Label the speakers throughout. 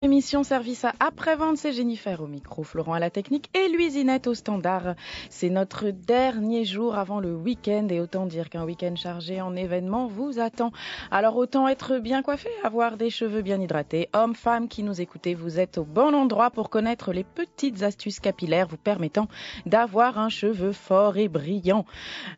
Speaker 1: Émission service à après-vente, c'est Jennifer au micro, Florent à la technique et Louisinette au standard. C'est notre dernier jour avant le week-end et autant dire qu'un week-end chargé en événements vous attend. Alors autant être bien coiffé, avoir des cheveux bien hydratés. Hommes, femmes qui nous écoutez, vous êtes au bon endroit pour connaître les petites astuces capillaires vous permettant d'avoir un cheveu fort et brillant.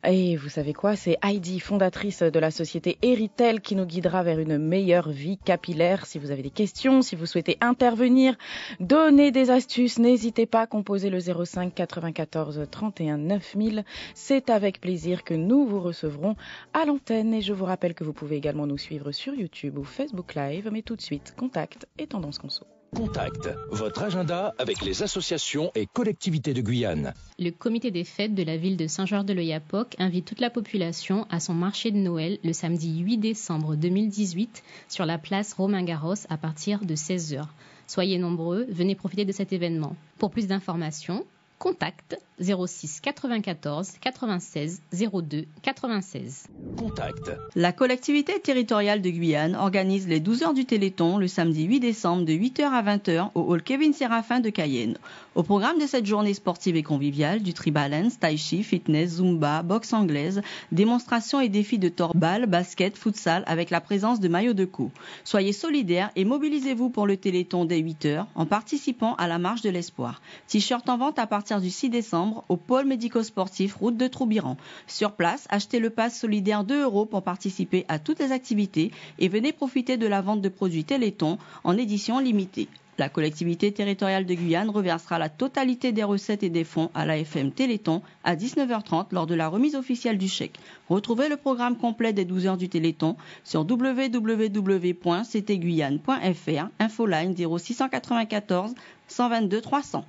Speaker 1: Et vous savez quoi, c'est Heidi, fondatrice de la société Heritel, qui nous guidera vers une meilleure vie capillaire. Si vous avez des questions, si vous souhaitez intervenir, donner des astuces, n'hésitez pas à composer le 05 94 31 9000. C'est avec plaisir que nous vous recevrons à l'antenne et je vous rappelle que vous pouvez également nous suivre sur YouTube ou Facebook Live, mais tout de suite, contact et tendance conso.
Speaker 2: Contact, votre agenda avec les associations et collectivités de Guyane.
Speaker 3: Le comité des fêtes de la ville de Saint-Georges-de-l'Oyapock invite toute la population à son marché de Noël le samedi 8 décembre 2018 sur la place Romain-Garros à partir de 16h. Soyez nombreux, venez profiter de cet événement. Pour plus d'informations, contact 06 94 96 02 96.
Speaker 2: Contact.
Speaker 4: La collectivité territoriale de Guyane organise les 12 heures du Téléthon le samedi 8 décembre de 8h à 20h au hall Kevin Séraphin de Cayenne. Au programme de cette journée sportive et conviviale, du tribalance, tai chi, fitness, zumba, boxe anglaise, démonstrations et défis de torbal, basket, futsal avec la présence de maillots de co. Soyez solidaires et mobilisez-vous pour le Téléthon dès 8h en participant à la marche de l'espoir. T-shirt en vente à partir du 6 décembre au pôle médico-sportif route de Troubiran. Sur place, achetez le pass solidaire 2 € pour participer à toutes les activités et venez profiter de la vente de produits Téléthon en édition limitée. La collectivité territoriale de Guyane reversera la totalité des recettes et des fonds à l'AFM Téléthon à 19h30 lors de la remise officielle du chèque. Retrouvez le programme complet des 12 heures du Téléthon sur www.ctguyane.fr, infoline 0694 122 300.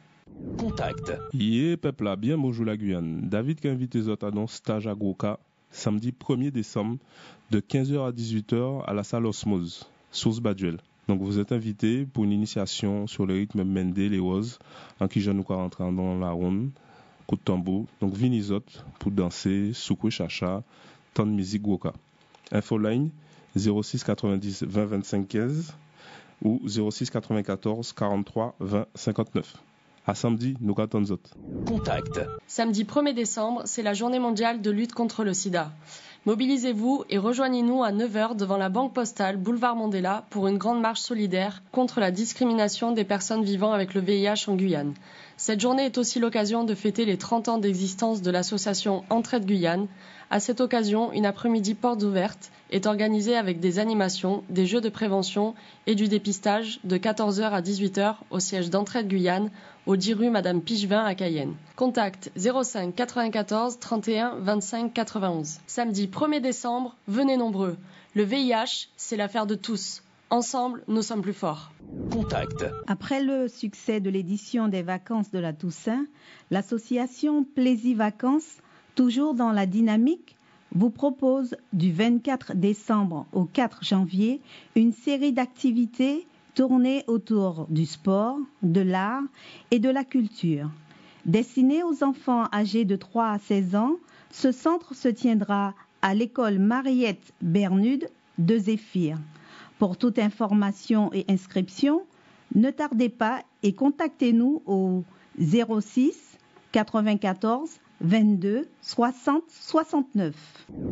Speaker 2: Contact.
Speaker 5: Yé, peuple là, bien bonjour la Guyane. David qui invite les autres à un stage à Goka, samedi 1er décembre, de 15h à 18h à la salle Osmose, Source Baduel. Donc vous êtes invités pour une initiation sur le rythme Mendé, les Oz, en qui je nous rentrer dans la ronde, coup de tambour. Donc venez autres pour danser, soukoué chacha, temps de musique Goka. Infoline 06 90 20 25 15 ou 06 94 43 20 59. À samedi, nous attendons autres.
Speaker 2: Contact.
Speaker 6: Samedi 1er décembre, c'est la journée mondiale de lutte contre le sida. Mobilisez-vous et rejoignez-nous à 9h devant la Banque Postale, boulevard Mandela, pour une grande marche solidaire contre la discrimination des personnes vivant avec le VIH en Guyane. Cette journée est aussi l'occasion de fêter les 30 ans d'existence de l'association Entraide Guyane. À cette occasion, une après-midi portes ouvertes est organisée avec des animations, des jeux de prévention et du dépistage de 14h à 18h au siège d'Entraide Guyane, au 10 rue Madame Pichevin à Cayenne. Contact 05 94 31 25 91. Samedi 1er décembre, venez nombreux. Le VIH, c'est l'affaire de tous. Ensemble, nous sommes plus forts.
Speaker 2: Contact.
Speaker 7: Après le succès de l'édition des vacances de la Toussaint, l'association Plaisir Vacances, toujours dans la dynamique, vous propose du 24 décembre au 4 janvier une série d'activités tournées autour du sport, de l'art et de la culture. Destiné aux enfants âgés de 3 à 16 ans, ce centre se tiendra à l'école Mariette Bernude de Zéphyr. Pour toute information et inscription, ne tardez pas et contactez-nous au 06 94 22 60 69.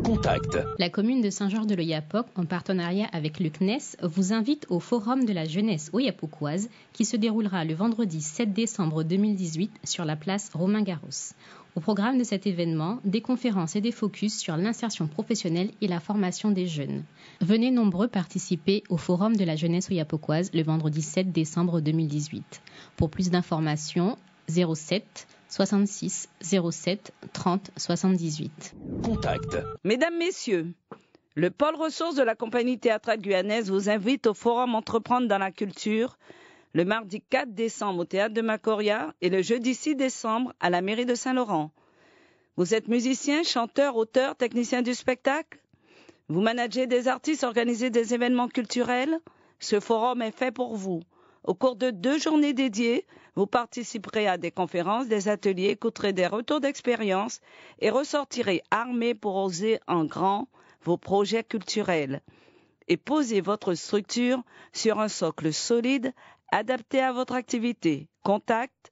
Speaker 2: Contact.
Speaker 3: La commune de Saint-Georges-de-l'Oyapock, en partenariat avec le CNES, vous invite au Forum de la jeunesse oyapokoise qui se déroulera le vendredi 7 décembre 2018 sur la place Romain-Garros. Au programme de cet événement, des conférences et des focus sur l'insertion professionnelle et la formation des jeunes. Venez nombreux participer au Forum de la jeunesse oyapokoise le vendredi 7 décembre 2018. Pour plus d'informations, 07 66 07 30 78.
Speaker 2: Contact.
Speaker 8: Mesdames, Messieurs, le pôle ressources de la compagnie théâtrale guyanaise vous invite au forum Entreprendre dans la culture le mardi 4 décembre au théâtre de Macoria et le jeudi 6 décembre à la mairie de Saint-Laurent. Vous êtes musicien, chanteur, auteur, technicien du spectacle? Vous managez des artistes, organisez des événements culturels? Ce forum est fait pour vous. Au cours de 2 journées dédiées, vous participerez à des conférences, des ateliers, écouterez des retours d'expérience et ressortirez armés pour oser en grand vos projets culturels. Et posez votre structure sur un socle solide adapté à votre activité. Contact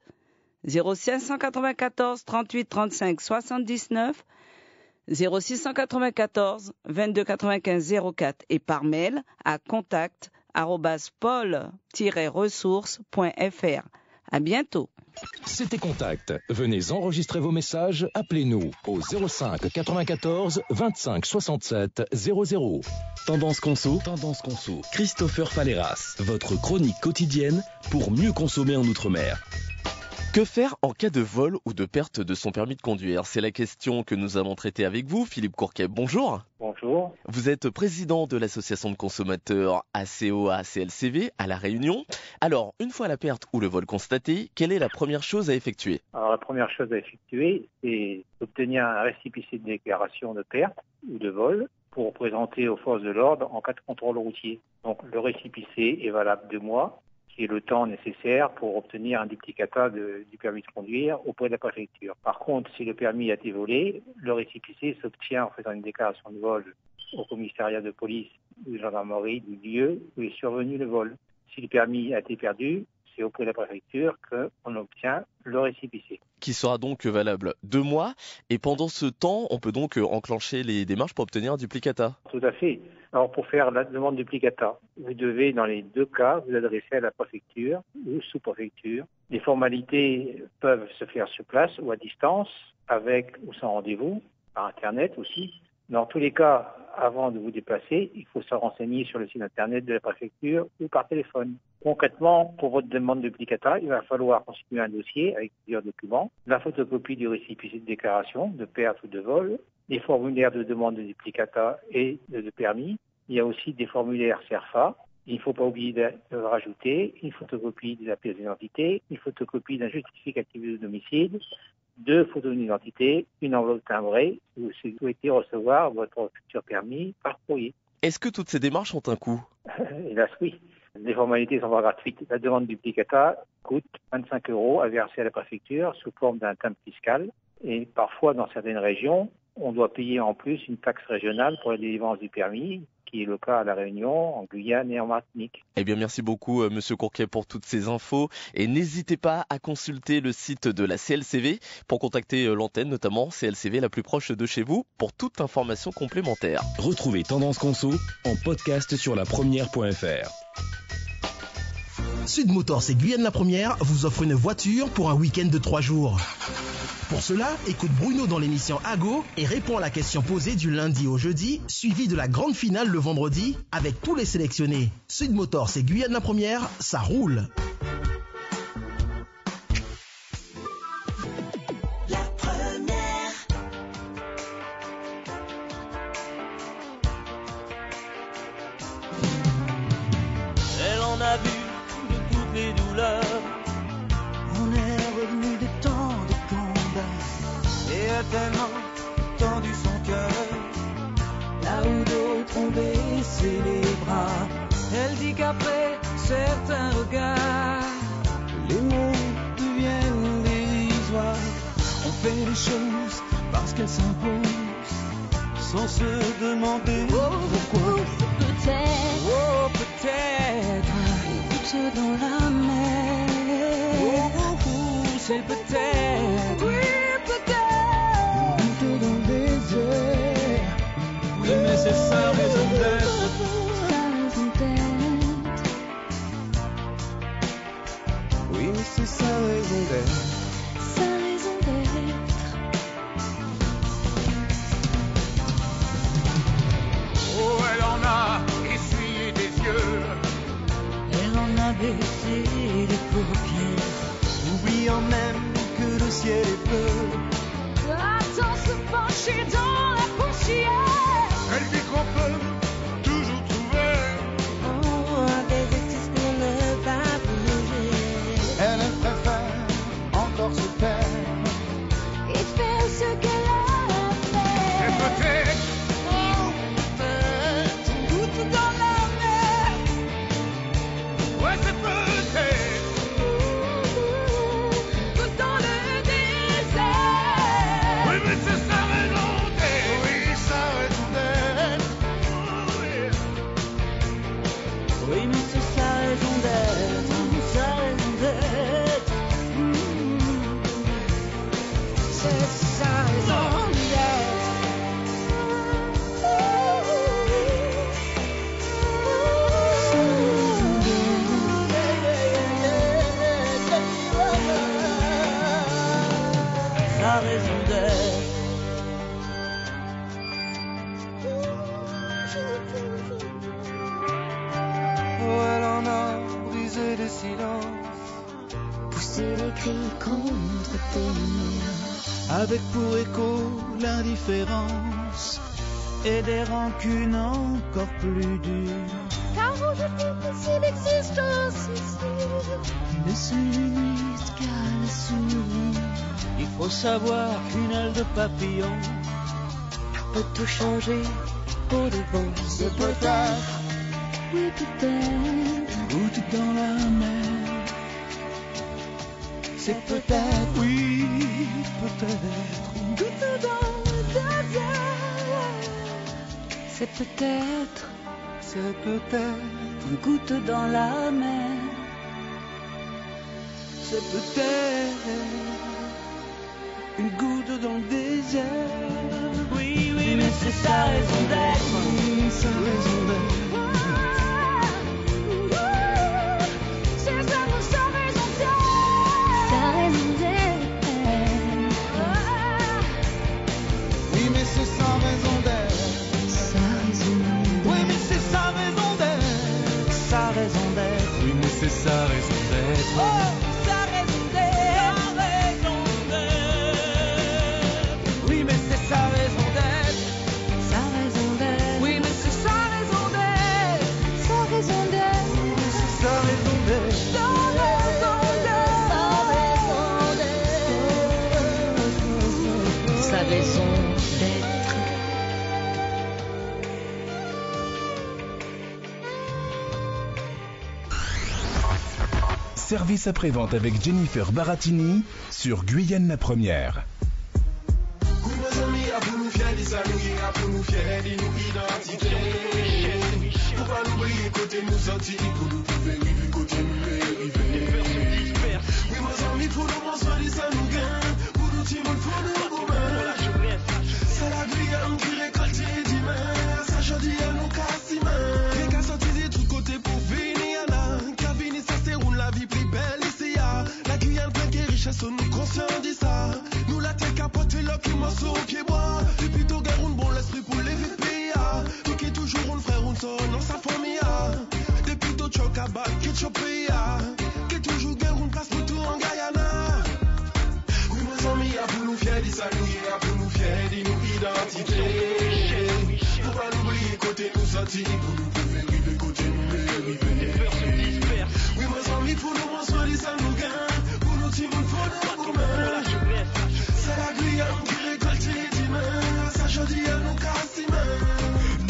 Speaker 8: 0594 38 35 79 0694 22 95 04 et par mail à contact@pol-ressources.fr. À bientôt.
Speaker 2: C'était Contact. Venez enregistrer vos messages. Appelez-nous au 05 94 25 67 00.
Speaker 9: Tendance Conso, Christopher Faleras, votre chronique quotidienne pour mieux consommer en Outre-mer.
Speaker 10: Que faire en cas de vol ou de perte de son permis de conduire? C'est la question que nous allons traiter avec vous. Philippe Courquet, bonjour.
Speaker 11: Bonjour.
Speaker 10: Vous êtes président de l'association de consommateurs ACOA-CLCV à La Réunion. Alors, une fois la perte ou le vol constaté, quelle est la première chose à effectuer?
Speaker 11: Alors, la première chose à effectuer, c'est d'obtenir un récépissé de déclaration de perte ou de vol pour présenter aux forces de l'ordre en cas de contrôle routier. Donc, le récépissé est valable 2 mois. Qui est le temps nécessaire pour obtenir un duplicata du permis de conduire auprès de la préfecture. Par contre, si le permis a été volé, le récépissé s'obtient en faisant une déclaration de vol au commissariat de police ou de gendarmerie du lieu où est survenu le vol. Si le permis a été perdu, c'est auprès de la préfecture qu'on obtient le récépissé.
Speaker 10: Qui sera donc valable 2 mois. Et pendant ce temps, on peut donc enclencher les démarches pour obtenir un duplicata.
Speaker 11: Tout à fait. Alors, pour faire la demande de duplicata, vous devez, dans les 2 cas, vous adresser à la préfecture ou sous-préfecture. Les formalités peuvent se faire sur place ou à distance, avec ou sans rendez-vous, par Internet aussi. Dans tous les cas, avant de vous déplacer, il faut se renseigner sur le site Internet de la préfecture ou par téléphone. Concrètement, pour votre demande de duplicata, il va falloir constituer un dossier avec plusieurs documents, la photocopie du récépissé de déclaration de perte ou de vol, les formulaires de demande de duplicata et de permis. Il y a aussi des formulaires CERFA. Il ne faut pas oublier de rajouter une photocopie de la pièce d'identité, une photocopie d'un justificatif de domicile, 2 photos d'identité, une enveloppe timbrée si vous souhaitez recevoir votre futur permis par courrier.
Speaker 10: Est-ce que toutes ces démarches ont un coût?
Speaker 11: Hélas, oui. Les formalités sont pas gratuites. La demande de duplicata coûte 25 € à verser à la préfecture sous forme d'un timbre fiscal. Et parfois, dans certaines régions, on doit payer en plus une taxe régionale pour la délivrance du permis, qui est le cas à La Réunion, en Guyane et en Martinique.
Speaker 10: Eh bien, merci beaucoup, Monsieur Courquet, pour toutes ces infos. Et n'hésitez pas à consulter le site de la CLCV pour contacter l'antenne, notamment CLCV la plus proche de chez vous, pour toute information complémentaire.
Speaker 9: Retrouvez Tendance Conso en podcast sur lapremière.fr.
Speaker 12: Sud Motors et Guyane La Première vous offre une voiture pour un week-end de 3 jours. Pour cela, écoute Bruno dans l'émission Ago et réponds à la question posée du lundi au jeudi, suivie de la grande finale le vendredi avec tous les sélectionnés. Sud Motors et Guyane La Première, ça roule.
Speaker 13: La première.
Speaker 14: Elle en a vu de toutes les douleurs. On est revenu de temps de combat et a tellement tendu son cœur. Là où d'autres ont baissé les bras, elle dit qu'après certains regards, les mots deviennent dérisoires. On fait les choses parce qu'elles s'imposent, sans se demander pourquoi.
Speaker 13: Peut-être,
Speaker 14: Oh, peut-être,
Speaker 13: goutte dans la mer.
Speaker 14: C'est peut-être,
Speaker 13: Oui, peut-être,
Speaker 14: goutte dans le désert. Oui, mais c'est sa raison d'être.
Speaker 13: sa raison d'être.
Speaker 14: Oui, mais c'est sa raison d'être.
Speaker 13: Sa raison d'être.
Speaker 14: Oh, elle en a essuyé des yeux. Elle en a baissé les paupières, oubliant même que le ciel est bleu.
Speaker 13: Attends se pencher dans la poussière.
Speaker 14: Elle dit qu'on peut toujours trouver.
Speaker 13: Oh, des excuses pour ne pas bouger.
Speaker 14: Elle préfère encore se taire.
Speaker 13: Et faire ce qu'elle a fait.
Speaker 14: Et peut-être, oh, peut-être, une goutte dans la mer. Ouais, c'est peut-être.
Speaker 13: Goutte dans le désert.
Speaker 14: Oui, mais c'est sa raison d'être. Oui, sa silence,
Speaker 15: pousser les cris contre tes murs,
Speaker 14: avec pour écho l'indifférence et des rancunes encore plus dures.
Speaker 15: Car aujourd'hui, s'il existe un suicide,
Speaker 14: ne se limite qu'à la souris. Il faut savoir qu'une aile de papillon
Speaker 15: peut tout changer pour de bon.
Speaker 14: C'est peut-être,
Speaker 15: oui peut-être,
Speaker 14: une goutte dans la mer. C'est peut-être, oui peut-être,
Speaker 15: une goutte dans le désert. C'est peut-être,
Speaker 14: une goutte dans la mer. C'est peut-être une goutte dans le désert. Oui, oui, mais c'est sa raison d'être. Sa raison d'être.
Speaker 15: C'est sa raison d'être. Sa raison d'être.
Speaker 14: Oui, mais c'est sa raison d'être.
Speaker 15: Sa raison d'être.
Speaker 14: Oui, mais c'est sa raison d'être. Sa raison d'être.
Speaker 9: Oui, mais c'est sa raison d'être.
Speaker 14: Oh, sa raison d'être. Oui, mais c'est sa raison d'être.
Speaker 15: Sa raison d'être.
Speaker 14: Oui, mais c'est sa raison d'être.
Speaker 15: Sa raison d'être.
Speaker 14: Oui, mais c'est sa raison d'être.
Speaker 15: Sa raison d'être. Sa raison d'être.
Speaker 2: Service après-vente avec Jennifer Baratini sur Guyane la Première.
Speaker 16: Nous conscients de ça. Nous la tête capote là qui m'a sauvé au pied bois. Depuis tout garon bon l'esprit pour les VPA. Nous qui toujours un frère un son dans sa famille. Depuis tout choc à battre qui chopé qui toujours garon place pour tout en Guyana. Oui mes amis à pour nous fier de ça nous pour nous fier de nous identité. Pour pas l'oublier côté nous sortir pour nous faire vivre côté nous arriver. Oui mes amis pour nous mentionner de ça nous gagne. C'est la Guyane qui récolte les dimanches. Ça jeudi à nos cassimens.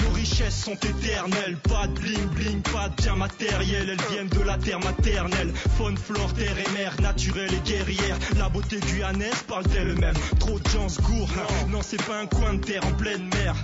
Speaker 17: Nos richesses sont éternelles. Pas de bling bling, pas de bien matériel. Elles viennent de la terre maternelle. Faune, flore, terre et mer, naturelle et guerrière. La beauté guyanaise parle d'elle-même. Trop de gens se gourent. Non, c'est pas un coin de terre en pleine mer.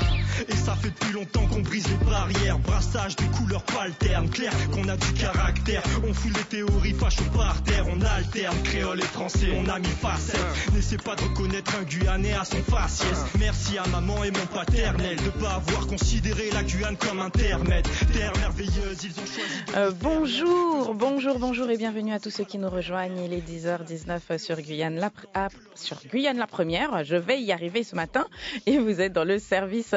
Speaker 17: Et ça fait depuis longtemps qu'on brise les barrières. Brassage des couleurs palternes. Clair qu'on a du caractère. On fout les théories facho par terre. On alterne créole et français. On a mis facette. N'essaie pas de reconnaître un Guyanais à son faciès. Merci à maman et mon paternel de pas avoir considéré la Guyane comme intermède. Terre merveilleuse, ils ont choisi.
Speaker 1: Bonjour et bienvenue à tous ceux qui nous rejoignent. Il est 10h19 sur Guyane la Première. Je vais y arriver ce matin et vous êtes dans le service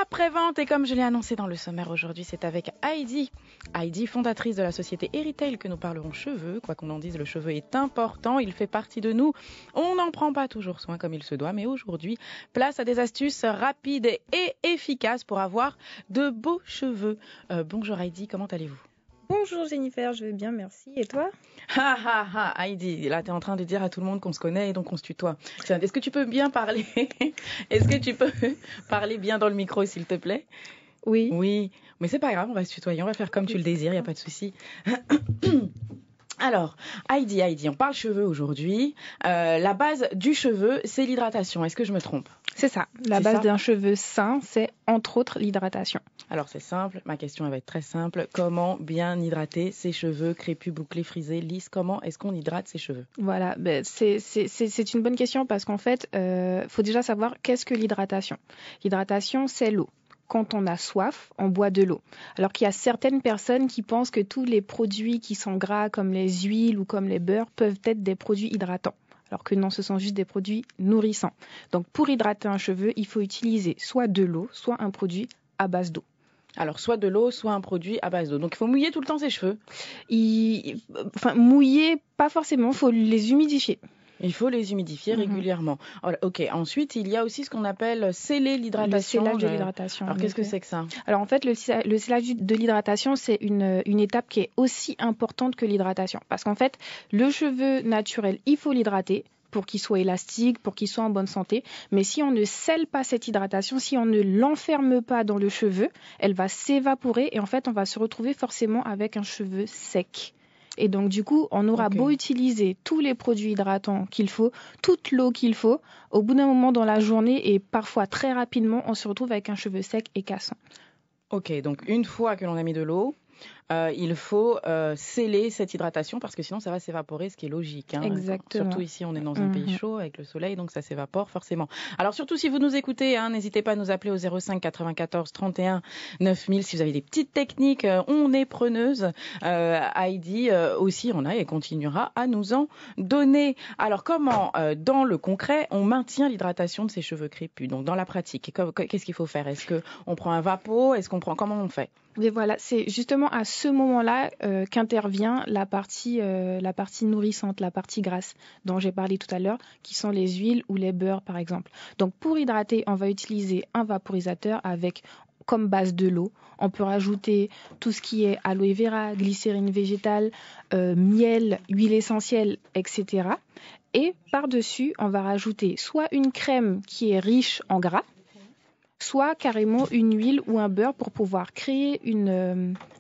Speaker 1: après-vente. Et comme je l'ai annoncé dans le sommaire aujourd'hui, c'est avec Heidi, fondatrice de la société Heritage, que nous parlerons cheveux. Quoi qu'on en dise, le cheveu est important, il fait partie de nous. On n'en prend pas toujours soin comme il se doit, mais aujourd'hui, place à des astuces rapides et efficaces pour avoir de beaux cheveux. Bonjour Heidi, comment allez-vous ?
Speaker 18: Bonjour Jennifer, je vais bien, merci. Et toi ?
Speaker 1: Heidi, là tu es en train de dire à tout le monde qu'on se connaît et donc on se tutoie. Tiens, est-ce que tu peux bien parler ? Est-ce que tu peux parler bien dans le micro, s'il te plaît ?
Speaker 18: Oui.
Speaker 1: Oui, mais c'est pas grave, on va se tutoyer, on va faire comme tu le désires, il n'y a pas de souci. Alors, Heidi, on parle cheveux aujourd'hui. La base du cheveu, c'est l'hydratation. Est-ce que je me trompe ?
Speaker 18: C'est ça. La base d'un cheveu sain, c'est entre autres l'hydratation.
Speaker 1: Alors, c'est simple. Ma question elle va être très simple. Comment bien hydrater ses cheveux crépus, bouclés, frisés, lisses ? Comment est-ce qu'on hydrate ses cheveux ?
Speaker 18: Voilà, c'est une bonne question parce qu'en fait, faut déjà savoir qu'est-ce que l'hydratation. L'hydratation, c'est l'eau. Quand on a soif, on boit de l'eau. Alors qu'il y a certaines personnes qui pensent que tous les produits qui sont gras, comme les huiles ou comme les beurres, peuvent être des produits hydratants. Alors que non, ce sont juste des produits nourrissants. Donc pour hydrater un cheveu, il faut utiliser soit de l'eau, soit un produit à base d'eau.
Speaker 1: Alors, soit de l'eau, soit un produit à base d'eau. Donc, il faut mouiller tout le temps ses cheveux.
Speaker 18: Mouiller, pas forcément, il faut les humidifier.
Speaker 1: Il faut les humidifier régulièrement. Ok. Ensuite, il y a aussi ce qu'on appelle sceller l'hydratation.
Speaker 18: Le scellage de l'hydratation.
Speaker 1: Alors, qu'est-ce que c'est que ça?
Speaker 18: Alors, en fait, le scellage de l'hydratation, c'est une étape qui est aussi importante que l'hydratation. Parce qu'en fait, le cheveu naturel, il faut l'hydrater pour qu'il soit élastique, pour qu'il soit en bonne santé. Mais si on ne scelle pas cette hydratation, si on ne l'enferme pas dans le cheveu, elle va s'évaporer et en fait, on va se retrouver forcément avec un cheveu sec. Et donc, du coup, on aura beau utiliser tous les produits hydratants qu'il faut, toute l'eau qu'il faut, au bout d'un moment dans la journée et parfois très rapidement, on se retrouve avec un cheveu sec et cassant.
Speaker 1: Ok, donc une fois que l'on a mis de l'eau, il faut sceller cette hydratation parce que sinon ça va s'évaporer, ce qui est logique.
Speaker 18: Exactement.
Speaker 1: Surtout ici, on est dans un pays chaud avec le soleil, donc ça s'évapore forcément. Alors surtout si vous nous écoutez, n'hésitez pas à nous appeler au 05 94 31 9000 si vous avez des petites techniques. On est preneuse. Heidi aussi en a et continuera à nous en donner. Alors comment, dans le concret, on maintient l'hydratation de ses cheveux crépus? Donc dans la pratique, qu'est-ce qu'il faut faire? Est-ce qu'on prend un vapeau? Comment on fait?
Speaker 18: Mais voilà, c'est justement à ce moment-là qu'intervient la partie nourrissante, la partie grasse dont j'ai parlé tout à l'heure, qui sont les huiles ou les beurres par exemple. Donc pour hydrater, on va utiliser un vaporisateur avec comme base de l'eau. On peut rajouter tout ce qui est aloe vera, glycérine végétale, miel, huile essentielle, etc. Et par-dessus, on va rajouter soit une crème qui est riche en gras, soit carrément une huile ou un beurre pour pouvoir créer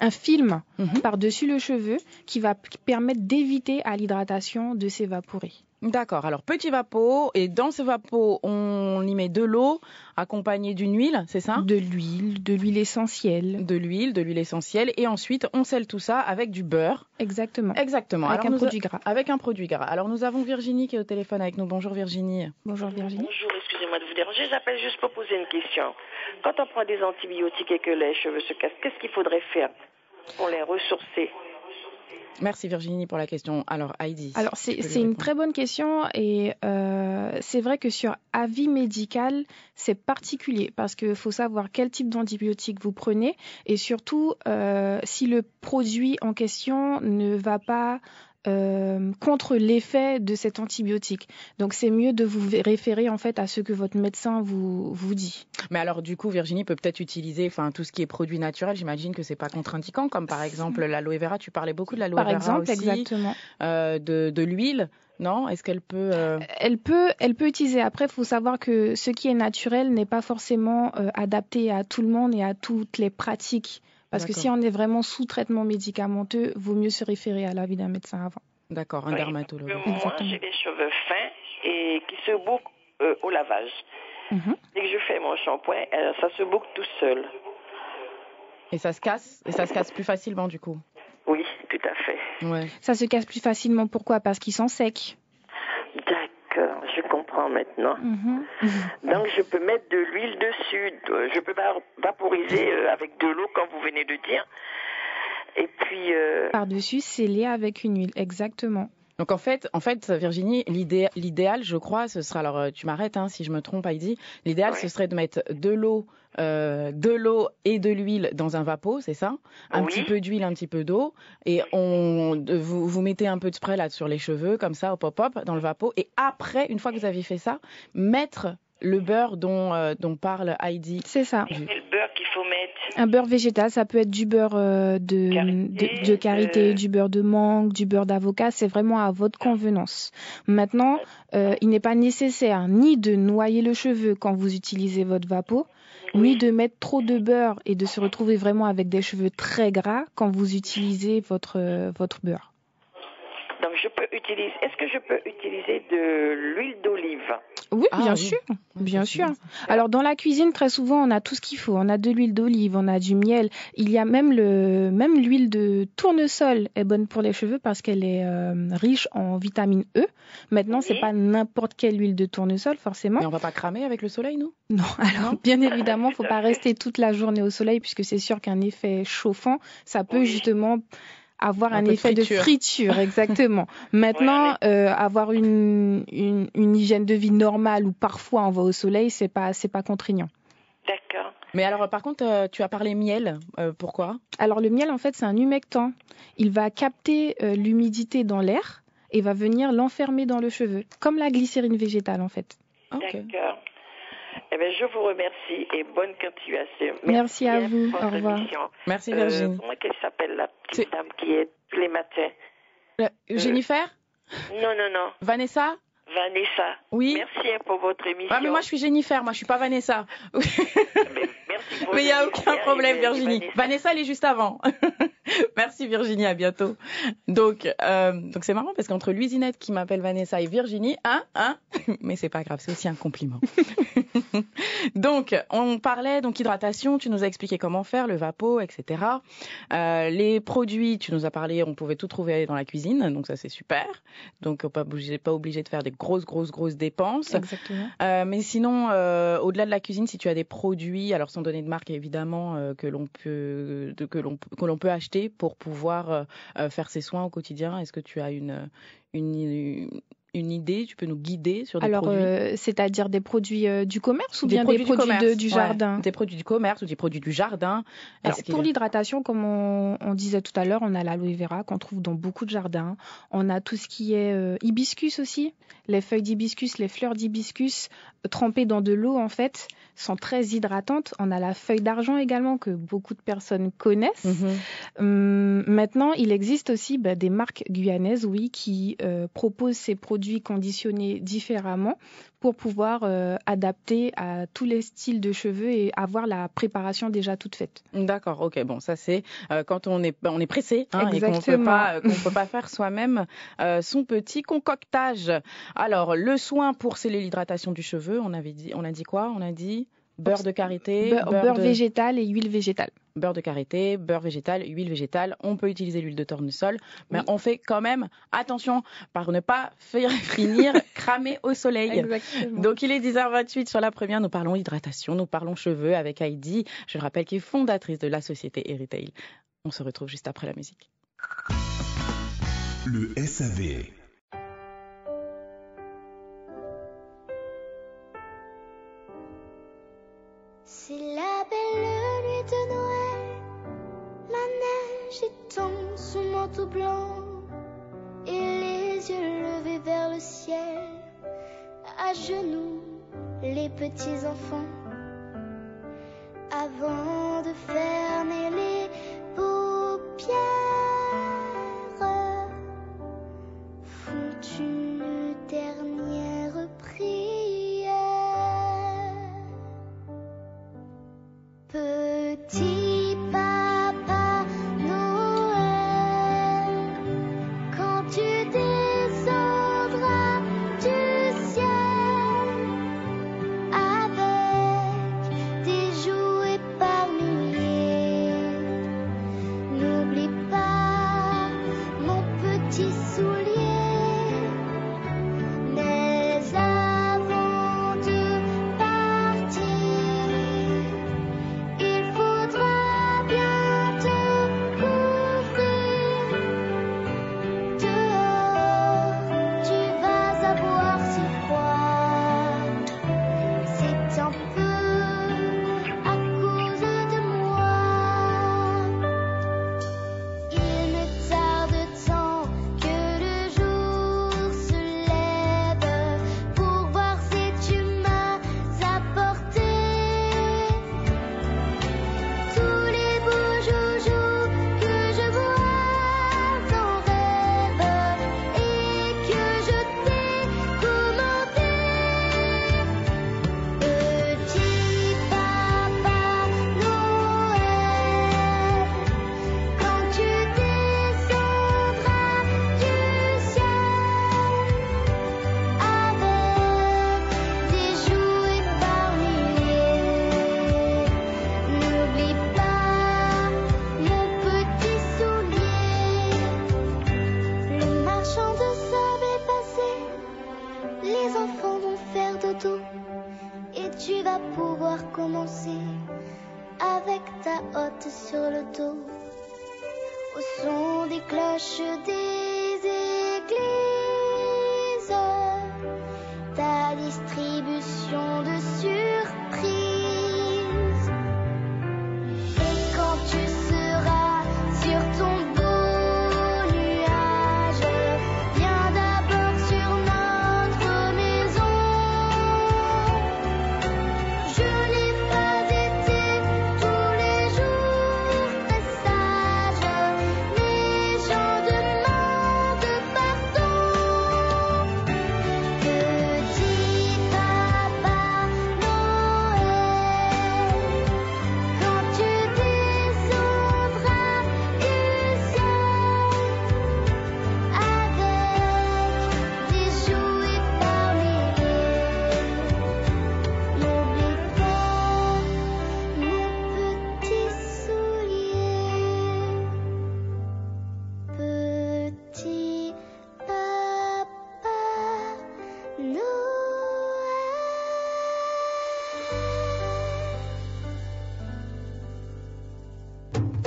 Speaker 18: un film par-dessus le cheveu qui va permettre d'éviter à l'hydratation de s'évaporer.
Speaker 1: D'accord, alors petit vapeau, et dans ce vapeau, on y met de l'eau accompagnée d'une huile, c'est ça?
Speaker 18: De l'huile essentielle.
Speaker 1: De l'huile essentielle, et ensuite on scelle tout ça avec du beurre.
Speaker 18: Exactement.
Speaker 1: Avec
Speaker 18: un produit gras.
Speaker 1: Avec un produit gras. Alors nous avons Virginie qui est au téléphone avec nous. Bonjour Virginie.
Speaker 18: Bonjour Virginie.
Speaker 19: Bonjour, excusez-moi de vous déranger, j'appelle juste pour poser une question. Quand on prend des antibiotiques et que les cheveux se cassent, qu'est-ce qu'il faudrait faire pour les ressourcer?
Speaker 1: Merci Virginie pour la question. Alors Heidi.
Speaker 18: Alors c'est une très bonne question et c'est vrai que sur avis médical, c'est particulier parce qu'il faut savoir quel type d'antibiotique vous prenez et surtout si le produit en question ne va pas contre l'effet de cet antibiotique. Donc c'est mieux de vous référer en fait à ce que votre médecin vous dit.
Speaker 1: Mais alors du coup Virginie peut peut-être utiliser tout ce qui est produit naturel, j'imagine que c'est pas contre-indiquant comme par exemple l'aloe vera, tu parlais beaucoup de l'aloe vera aussi. Par exemple,
Speaker 18: exactement.
Speaker 1: De l'huile. Non, est-ce qu'elle peut
Speaker 18: Elle peut utiliser. Après, il faut savoir que ce qui est naturel n'est pas forcément adapté à tout le monde et à toutes les pratiques. Parce que si on est vraiment sous traitement médicamenteux, vaut mieux se référer à l'avis d'un médecin avant.
Speaker 1: D'accord, un dermatologue.
Speaker 19: Moi, j'ai les cheveux fins et qui se bouclent au lavage. Dès que je fais mon shampoing, ça se boucle tout seul.
Speaker 1: Et ça se casse? Et ça se casse plus facilement du coup?
Speaker 19: Oui, tout à fait.
Speaker 1: Ouais.
Speaker 18: Ça se casse plus facilement, pourquoi? Parce qu'ils sont secs.
Speaker 19: D'accord, je comprends maintenant. Donc je peux mettre de l'huile dessus, je peux vaporiser avec de l'eau comme vous venez de dire. Et puis
Speaker 18: par-dessus, sceller avec une huile, exactement.
Speaker 1: Donc en fait, Virginie, l'idéal, je crois, ce sera, alors tu m'arrêtes si je me trompe, Heidi, l'idéal ce serait de mettre de l'eau et de l'huile dans un vapeau, c'est ça? Un petit peu d'huile, un petit peu d'eau, et vous mettez un peu de spray là sur les cheveux, comme ça, hop, dans le vapeau, et après, une fois que vous avez fait ça, mettre le beurre dont parle Heidi.
Speaker 18: C'est ça.
Speaker 19: Et le beurre qu'il faut mettre?
Speaker 18: Un beurre végétal, ça peut être du beurre de karité, du beurre de mangue, du beurre d'avocat, c'est vraiment à votre convenance. Maintenant, il n'est pas nécessaire ni de noyer le cheveu quand vous utilisez votre vapeau, ni de mettre trop de beurre et de se retrouver vraiment avec des cheveux très gras quand vous utilisez votre beurre.
Speaker 19: Donc est-ce que je peux utiliser de l'huile d'olive?
Speaker 18: Oui, bien sûr. Alors dans la cuisine, très souvent, on a tout ce qu'il faut. On a de l'huile d'olive, on a du miel. Il y a même l'huile de tournesol est bonne pour les cheveux parce qu'elle est riche en vitamine E. Maintenant, c'est pas n'importe quelle huile de tournesol forcément.
Speaker 1: Mais on va pas cramer avec le soleil, nous?
Speaker 18: Non. Alors bien évidemment, faut pas rester toute la journée au soleil puisque c'est sûr qu'un effet chauffant, ça peut justement avoir un effet de friture, exactement. Maintenant, avoir une hygiène de vie normale où parfois on va au soleil, c'est pas contraignant.
Speaker 19: D'accord.
Speaker 1: Mais alors, par contre, tu as parlé miel. Pourquoi?
Speaker 18: Alors, le miel, en fait, c'est un humectant. Il va capter l'humidité dans l'air et va venir l'enfermer dans le cheveu, comme la glycérine végétale, en fait.
Speaker 19: D'accord. Eh bien, je vous remercie et bonne continuation.
Speaker 18: Merci à vous. Au revoir.
Speaker 1: Merci Virginie.
Speaker 19: Comment elle s'appelle la petite dame qui est tous les matins?
Speaker 1: Jennifer?
Speaker 19: Non.
Speaker 1: Vanessa?
Speaker 19: Vanessa.
Speaker 1: Oui.
Speaker 19: Merci pour votre émission.
Speaker 1: Ah, mais moi je suis Jennifer, moi je suis pas Vanessa.
Speaker 19: Merci pour
Speaker 1: mais il n'y a aucun problème, Virginie. Vanessa, elle est juste avant. Merci Virginie, à bientôt. Donc c'est marrant parce qu'entre Louisinette qui m'appelle Vanessa et Virginie, mais c'est pas grave, c'est aussi un compliment. Donc on parlait hydratation, tu nous as expliqué comment faire, le vapo, etc. Les produits, tu nous as parlé, on pouvait tout trouver dans la cuisine, donc ça c'est super. Donc pas obligé de faire des grosses dépenses.
Speaker 18: Exactement.
Speaker 1: Mais sinon, au-delà de la cuisine, si tu as des produits, alors sans donner de marque évidemment, que l'on peut acheter pour pouvoir faire ses soins au quotidien, est-ce que tu as une idée, tu peux nous guider sur des produits?
Speaker 18: Alors, c'est-à-dire des produits du commerce ou bien des produits du jardin?
Speaker 1: Des produits du commerce ou des produits du jardin.
Speaker 18: Alors, pour l'hydratation, comme on disait tout à l'heure, on a l'aloe vera qu'on trouve dans beaucoup de jardins. On a tout ce qui est hibiscus aussi. Les feuilles d'hibiscus, les fleurs d'hibiscus trempées dans de l'eau, en fait, sont très hydratantes. On a la feuille d'argent également que beaucoup de personnes connaissent. Maintenant, il existe aussi des marques guyanaises, qui proposent ces produits conditionnés différemment pour pouvoir adapter à tous les styles de cheveux et avoir la préparation déjà toute faite.
Speaker 1: D'accord, ok, bon, ça c'est quand on est pressé et qu'on peut pas faire soi-même son petit concoctage. Alors, le soin pour sceller l'hydratation du cheveu, on a dit quoi? On a dit beurre de karité,
Speaker 18: beurre végétal et huile végétale.
Speaker 1: Beurre de karité, beurre végétal, huile végétale. On peut utiliser l'huile de tournesol, mais on fait quand même attention par ne pas finir cramé au soleil.
Speaker 18: Exactement.
Speaker 1: Donc il est 10h28 sur la première. Nous parlons hydratation, nous parlons cheveux avec Heidi. Je le rappelle, qui est fondatrice de la société Retail. On se retrouve juste après la musique.
Speaker 2: Le SAV.
Speaker 15: C'est la belle nuit de Noël, la neige étend son manteau blanc et les yeux levés vers le ciel, à genoux les petits enfants, avant de fermer les paupières, font une dernière prière. Petit papa Noël, quand tu descendras du ciel avec des jouets par milliers, n'oublie pas mon petit soulier. Mais avant de partir, il faudra bien te couvrir. Dehors, tu vas avoir si froid. C'est un peu à cause de moi. Il ne tarde tant que le jour se lève pour voir si tu m'as apporté tous les beaux joujoux que je vois en rêve et que je t'ai commandé. Petit papa Noël, quand tu descendras du ciel avec des jouets par milliers, n'oublie pas mon petit soulier. Le marchand de sable est passé, les enfants vont faire dodo et tu vas pouvoir commencer avec ta hotte sur le dos, au son des cloches des églises, ta distribution de surprises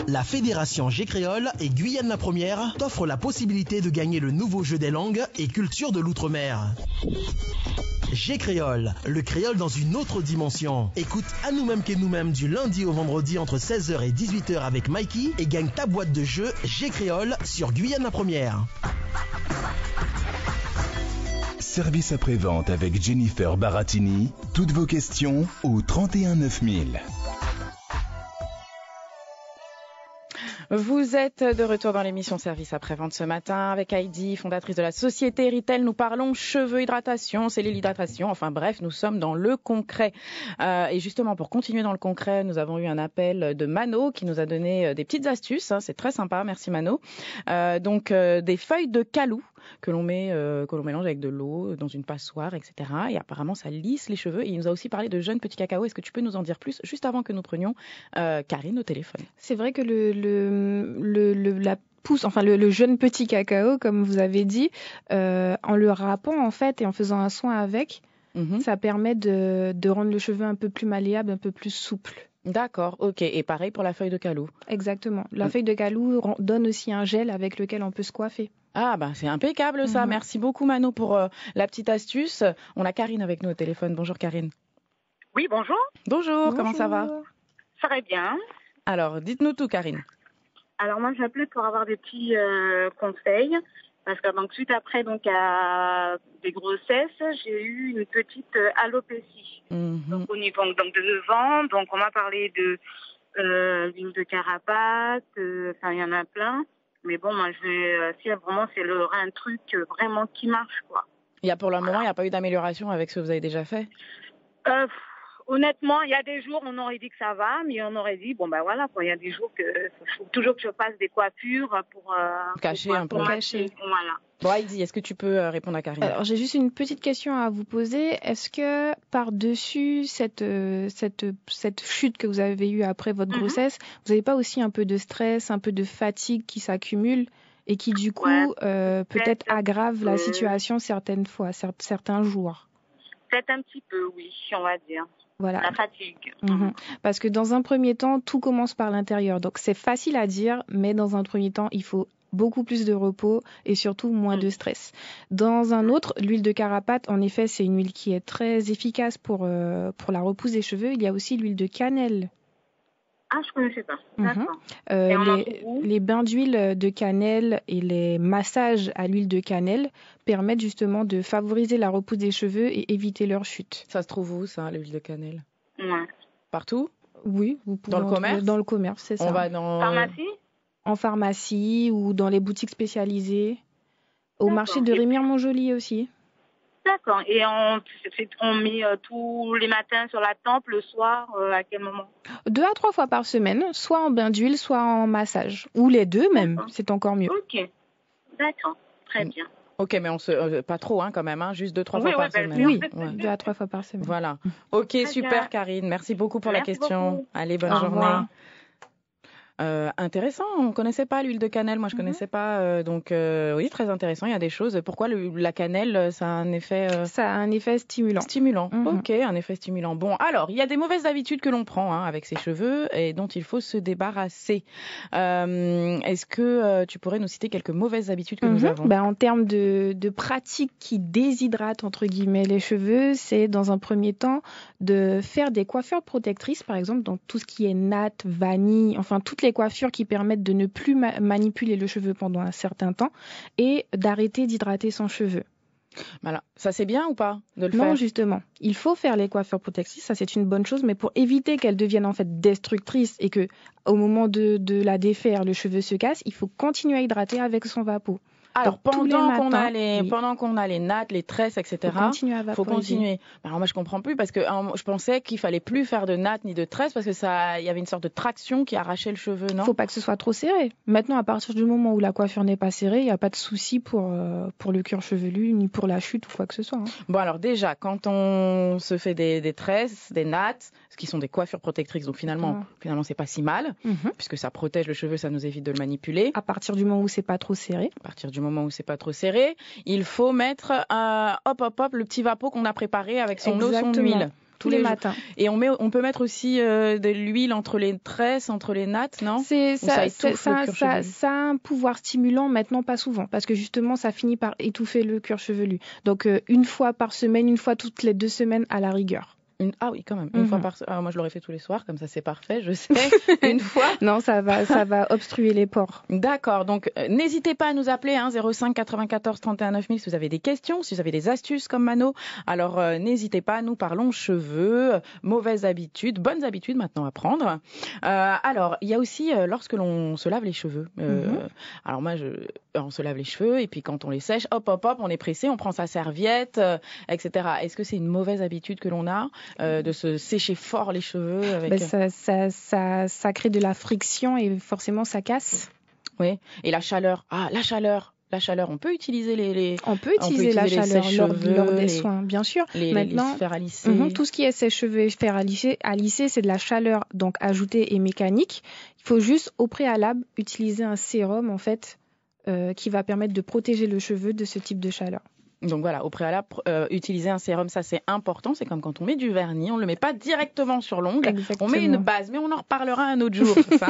Speaker 12: La Fédération G-Créole et Guyane la Première t'offrent la possibilité de gagner le nouveau jeu des langues et culture de l'outre-mer. G-Créole, le créole dans une autre dimension. Écoute À nous-mêmes qu'est nous-mêmes du lundi au vendredi entre 16h et 18h avec Mikey et gagne ta boîte de jeu G-Créole sur Guyane la Première.
Speaker 20: Service après-vente avec Jennifer Baratini. Toutes vos questions au 31 9000.
Speaker 1: Vous êtes de retour dans l'émission Service après-vente ce matin avec Heidi, fondatrice de la société Ritel. Nous parlons cheveux, hydratation, cellule hydratation. Enfin bref, nous sommes dans le concret. Et justement, pour continuer dans le concret, nous avons eu un appel de Mano qui nous a donné des petites astuces. C'est très sympa, merci Mano. Donc des feuilles de calou que l'on mélange avec de l'eau dans une passoire, etc. Et apparemment, ça lisse les cheveux. Et il nous a aussi parlé de jeunes petits cacao. Est-ce que tu peux nous en dire plus juste avant que nous prenions Karine au téléphone?
Speaker 18: C'est vrai que le jeune petit cacao, comme vous avez dit, en le râpant en fait et en faisant un soin avec, ça permet de rendre le cheveu un peu plus malléable, un peu plus souple.
Speaker 1: D'accord, ok. Et pareil pour la feuille de calou.
Speaker 18: Exactement. La feuille de calou donne aussi un gel avec lequel on peut se coiffer.
Speaker 1: Ah bah c'est impeccable ça. Merci beaucoup Mano pour la petite astuce. On a Karine avec nous au téléphone. Bonjour Karine.
Speaker 21: Oui, bonjour.
Speaker 1: Bonjour, comment ça va?
Speaker 21: Ça va bien.
Speaker 1: Alors, dites-nous tout Karine.
Speaker 21: Alors moi j'appelais pour avoir des petits conseils parce que donc suite après à des grossesses, j'ai eu une petite alopécie. Donc au niveau donc de devant, donc on m'a parlé de l'huile de carapate, enfin il y en a plein. Mais bon, moi si vraiment c'est un truc vraiment qui marche quoi.
Speaker 1: Pour le moment, il n'y a pas eu d'amélioration avec ce que vous avez déjà fait?
Speaker 21: Honnêtement, il y a des jours on aurait dit que ça va, mais on aurait dit bon voilà quoi. Il y a des jours que faut toujours que je fasse des coiffures pour
Speaker 1: cacher un peu.
Speaker 21: Voilà.
Speaker 1: Bon Heidi, est-ce que tu peux répondre à Karine?
Speaker 18: Alors j'ai juste une petite question à vous poser. Est-ce que par-dessus cette chute que vous avez eue après votre grossesse, vous n'avez pas aussi un peu de stress, un peu de fatigue qui s'accumule et qui du coup peut-être aggrave la situation certaines fois, certains jours?
Speaker 21: Peut-être un petit peu, oui, on va dire.
Speaker 18: Voilà.
Speaker 21: La fatigue.
Speaker 18: Parce que dans un premier temps, tout commence par l'intérieur. Donc c'est facile à dire, mais dans un premier temps, il faut beaucoup plus de repos et surtout moins de stress. Dans un autre, l'huile de carapate, en effet, c'est une huile qui est très efficace pour la repousse des cheveux. Il y a aussi l'huile de cannelle.
Speaker 21: Ah, je connaissais pas. D'accord.
Speaker 18: Les bains d'huile de cannelle et les massages à l'huile de cannelle permettent justement de favoriser la repousse des cheveux et éviter leur chute.
Speaker 1: Ça se trouve où, ça, l'huile de cannelle? Partout?
Speaker 18: Oui. Vous pouvez
Speaker 1: dans le commerce?
Speaker 18: Dans le commerce, c'est ça.
Speaker 1: On va dans...
Speaker 21: Pharmacie?
Speaker 18: En pharmacie ou dans les boutiques spécialisées. Au marché de Rémire-Montjoly aussi.
Speaker 21: D'accord. Et on met tous les matins sur la tempe, le soir, à quel moment?
Speaker 18: 2 à 3 fois par semaine, soit en bain d'huile, soit en massage. Ou les deux même, c'est encore mieux.
Speaker 21: Ok. D'accord. Très bien.
Speaker 1: Ok, mais pas trop quand même, juste 2-3 fois par semaine.
Speaker 18: Oui, 2 à 3 fois par semaine.
Speaker 1: Voilà. Ok, très super bien. Karine, merci beaucoup pour la question.
Speaker 21: Beaucoup.
Speaker 1: Allez, bonne journée. Intéressant, on connaissait pas l'huile de cannelle, moi je connaissais pas, donc oui, très intéressant, il y a des choses. Pourquoi la cannelle, ça a un effet
Speaker 18: Ça a un effet stimulant.
Speaker 1: Ok, un effet stimulant. Bon, alors, il y a des mauvaises habitudes que l'on prend avec ses cheveux et dont il faut se débarrasser. Est-ce que tu pourrais nous citer quelques mauvaises habitudes que nous avons?
Speaker 18: En termes de pratiques qui déshydratent, entre guillemets, les cheveux, c'est dans un premier temps de faire des coiffures protectrices, par exemple, dans tout ce qui est natte, vanille, enfin toutes les coiffures qui permettent de ne plus manipuler le cheveu pendant un certain temps et d'arrêter d'hydrater son cheveu.
Speaker 1: Voilà. Ça c'est bien ou pas de le faire?
Speaker 18: Non, justement. Il faut faire les coiffures protectrices, ça c'est une bonne chose, mais pour éviter qu'elles deviennent en fait destructrices et que au moment de la défaire, le cheveu se casse, il faut continuer à hydrater avec son vapeau.
Speaker 1: Alors pendant qu'on a les nattes, les tresses, etc.
Speaker 18: Faut continuer.
Speaker 1: Alors moi je comprends plus parce que je pensais qu'il fallait plus faire de nattes ni de tresses parce que il y avait une sorte de traction qui arrachait le cheveu, non?
Speaker 18: Faut pas que ce soit trop serré. Maintenant, à partir du moment où la coiffure n'est pas serrée, il n'y a pas de souci pour le cuir chevelu ni pour la chute ou quoi que ce soit.
Speaker 1: Bon alors déjà, quand on se fait des tresses, des nattes, ce qui sont des coiffures protectrices, donc finalement c'est pas si mal puisque ça protège le cheveu, ça nous évite de le manipuler.
Speaker 18: À partir du moment où c'est pas trop serré.
Speaker 1: Il faut mettre le petit vapeau qu'on a préparé avec son eau, son huile.
Speaker 18: tous les matins.
Speaker 1: Et on peut mettre aussi de l'huile entre les tresses, entre les nattes, non?
Speaker 18: Ça a un pouvoir stimulant, maintenant pas souvent, parce que justement ça finit par étouffer le cuir chevelu. Donc une fois par semaine, une fois toutes les 2 semaines à la rigueur.
Speaker 1: Ah oui, quand même. Une fois par semaine. Moi, je l'aurais fait tous les soirs, comme ça, c'est parfait. Je sais. Une fois.
Speaker 18: Non, ça va obstruer les pores.
Speaker 1: D'accord. Donc, n'hésitez pas à nous appeler, 05 94 31 9000 si vous avez des questions, si vous avez des astuces comme Mano. Alors, n'hésitez pas. Nous parlons cheveux, mauvaises habitudes, bonnes habitudes maintenant à prendre. Alors, il y a aussi lorsque l'on se lave les cheveux. Alors moi, on se lave les cheveux et puis quand on les sèche, hop, on est pressé, on prend sa serviette, etc. Est-ce que c'est une mauvaise habitude que l'on a? De se sécher fort les cheveux avec...
Speaker 18: ça crée de la friction et forcément ça casse.
Speaker 1: Oui, et la chaleur. La chaleur, on peut utiliser
Speaker 18: on peut utiliser la chaleur lors des soins, bien sûr.
Speaker 1: Maintenant, les fers à lisser.
Speaker 18: Tout ce qui est sèche-cheveux et fer à lisser, c'est de la chaleur donc ajoutée et mécanique. Il faut juste au préalable utiliser un sérum en fait qui va permettre de protéger le cheveu de ce type de chaleur.
Speaker 1: Donc voilà, au préalable, utiliser un sérum, ça c'est important. C'est comme quand on met du vernis, on ne le met pas directement sur l'ongle.
Speaker 18: Exactement.
Speaker 1: On met une base, mais on en reparlera un autre jour. Ça.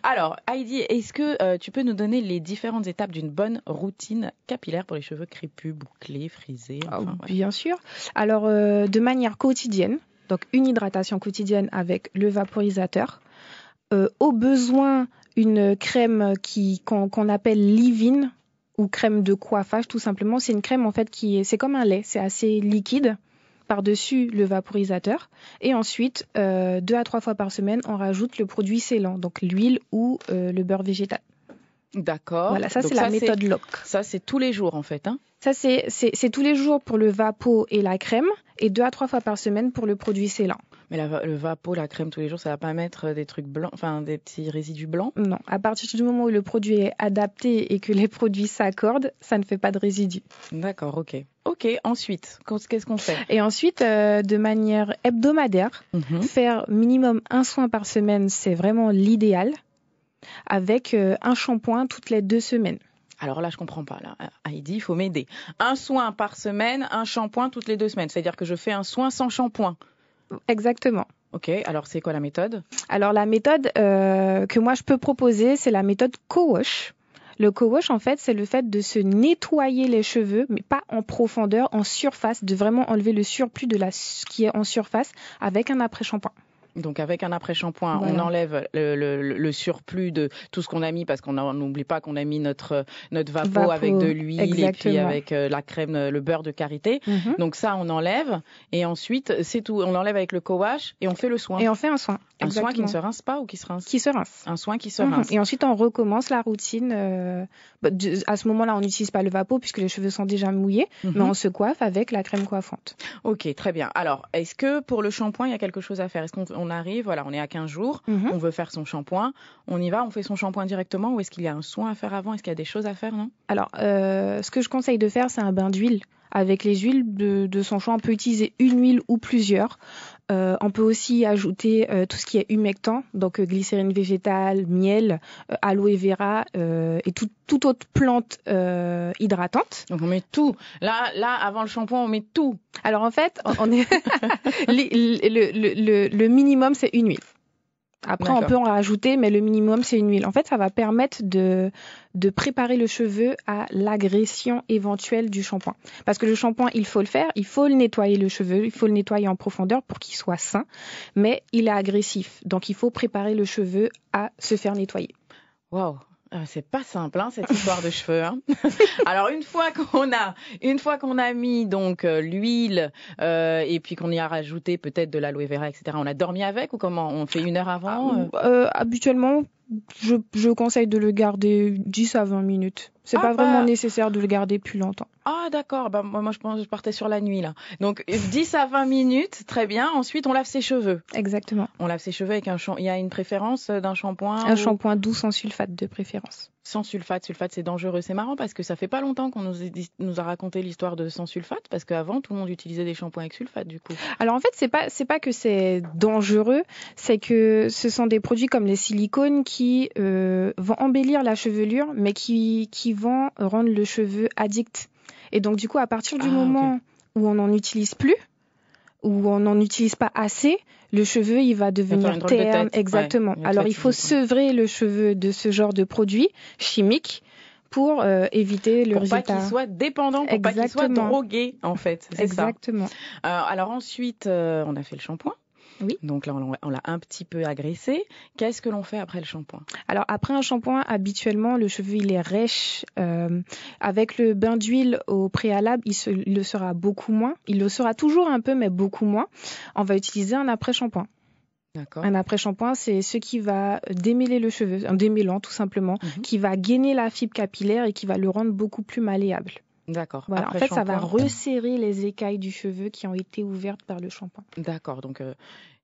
Speaker 1: Alors, Heidi, est-ce que tu peux nous donner les différentes étapes d'une bonne routine capillaire pour les cheveux crépus, bouclés, frisés?
Speaker 18: Bien sûr. Alors, de manière quotidienne, donc une hydratation quotidienne avec le vaporisateur. Au besoin, une crème qu'on appelle leave-in, ou crème de coiffage, tout simplement. C'est une crème en fait c'est comme un lait, c'est assez liquide par-dessus le vaporisateur. Et ensuite, 2 à 3 fois par semaine, on rajoute le produit scellant, donc l'huile ou le beurre végétal.
Speaker 1: D'accord.
Speaker 18: Voilà, ça c'est la méthode LOC.
Speaker 1: Ça c'est tous les jours en fait.
Speaker 18: Ça c'est tous les jours pour le vapo et la crème et 2 à 3 fois par semaine pour le produit scellant.
Speaker 1: Mais le vapo, la crème tous les jours, ça va pas mettre des trucs blancs, enfin des petits résidus blancs?
Speaker 18: Non, à partir du moment où le produit est adapté et que les produits s'accordent, ça ne fait pas de résidus.
Speaker 1: D'accord, ok. Ok, ensuite, qu'est-ce qu'on fait?
Speaker 18: Et ensuite, de manière hebdomadaire, faire minimum un soin par semaine, c'est vraiment l'idéal, avec un shampoing toutes les 2 semaines.
Speaker 1: Alors là, je comprends pas. Là, Heidi, il faut m'aider. Un soin par semaine, un shampoing toutes les 2 semaines. C'est-à-dire que je fais un soin sans shampoing.
Speaker 18: Exactement.
Speaker 1: Ok, alors c'est quoi la méthode?
Speaker 18: Alors la méthode que moi je peux proposer, c'est la méthode co-wash. Le co-wash, en fait, c'est le fait de se nettoyer les cheveux, mais pas en profondeur, en surface, de vraiment enlever le surplus de ce qui est en surface avec un après-shampoing.
Speaker 1: Donc avec un après-shampoing, on enlève le surplus de tout ce qu'on a mis parce qu'on n'oublie pas qu'on a mis notre vapo avec de l'huile et puis avec la crème, le beurre de karité. Donc ça, on enlève et ensuite, c'est tout. On enlève avec le co-wash et on fait le soin.
Speaker 18: Et on fait un soin.
Speaker 1: Un soin qui ne se rince pas ou qui se rince?
Speaker 18: Qui se rince.
Speaker 1: Un soin qui se rince.
Speaker 18: Et ensuite, on recommence la routine. À ce moment-là, on n'utilise pas le vapo puisque les cheveux sont déjà mouillés, mais on se coiffe avec la crème coiffante.
Speaker 1: Ok, très bien. Alors, est-ce que pour le shampoing, il y a quelque chose à faire? Est-ce qu'on arrive, voilà, on est à 15 jours, on veut faire son shampoing, on y va, on fait son shampoing directement ou est-ce qu'il y a un soin à faire avant? Est-ce qu'il y a des choses à faire, non?
Speaker 18: Alors, ce que je conseille de faire, c'est un bain d'huile. Avec les huiles de son choix, on peut utiliser une huile ou plusieurs. On peut aussi ajouter tout ce qui est humectant, donc glycérine végétale, miel, aloe vera et toute autre plante hydratante.
Speaker 1: Donc on met tout. Là, avant le shampoing, on met tout.
Speaker 18: Alors en fait, on est le minimum, c'est une huile. Après, on peut en rajouter, mais le minimum, c'est une huile. En fait, ça va permettre de préparer le cheveu à l'agression éventuelle du shampoing. Parce que le shampoing, il faut le faire, il faut le nettoyer le cheveu, il faut le nettoyer en profondeur pour qu'il soit sain, mais il est agressif. Donc, il faut préparer le cheveu à se faire nettoyer.
Speaker 1: Waouh! C'est pas simple, cette histoire de cheveux. Alors une fois qu'on a mis donc l'huile et puis qu'on y a rajouté peut-être de l'aloe vera, etc. On a dormi avec ou comment? On fait 1 heure avant?
Speaker 18: Habituellement, je conseille de le garder 10 à 20 minutes. C'est pas vraiment nécessaire de le garder plus longtemps.
Speaker 1: Ah d'accord, moi je partais sur la nuit là. Donc 10 à 20 minutes, très bien. Ensuite on lave ses cheveux.
Speaker 18: Exactement.
Speaker 1: On lave ses cheveux avec un shampoing. Il y a une préférence d'un shampoing?
Speaker 18: Un shampoing doux sans sulfate de préférence.
Speaker 1: Sans sulfate, c'est dangereux. C'est marrant parce que ça fait pas longtemps qu'on nous a raconté l'histoire de sans sulfate parce qu'avant tout le monde utilisait des shampoings avec sulfate du coup.
Speaker 18: Alors en fait c'est pas que c'est dangereux, c'est que ce sont des produits comme les silicones qui vont embellir la chevelure mais qui vont rendre le cheveu addict. Et donc du coup à partir du moment où on n'en utilise plus, où on n'en utilise pas assez, le cheveu il va devenir terne. Exactement.
Speaker 1: Ouais,
Speaker 18: alors il faut sevrer le cheveu de ce genre de produits chimiques pour éviter le résultat.
Speaker 1: Pour pas qu'il soit dépendant, pour pas qu'il soit drogué en fait. C'est
Speaker 18: exactement.
Speaker 1: Ça. Alors ensuite, on a fait le shampoing.
Speaker 18: Oui.
Speaker 1: Donc là, on l'a un petit peu agressé. Qu'est-ce que l'on fait après le shampoing?
Speaker 18: Alors après un shampoing, habituellement, le cheveu il est rêche. Avec le bain d'huile au préalable, il le sera beaucoup moins. Il le sera toujours un peu, mais beaucoup moins. On va utiliser un après-shampoing.
Speaker 1: D'accord.
Speaker 18: Un après-shampoing, c'est ce qui va démêler le cheveu, un démêlant tout simplement, qui va gainer la fibre capillaire et qui va le rendre beaucoup plus malléable.
Speaker 1: D'accord.
Speaker 18: Voilà. En fait, ça va resserrer les écailles du cheveu qui ont été ouvertes par le shampoing.
Speaker 1: D'accord. Donc,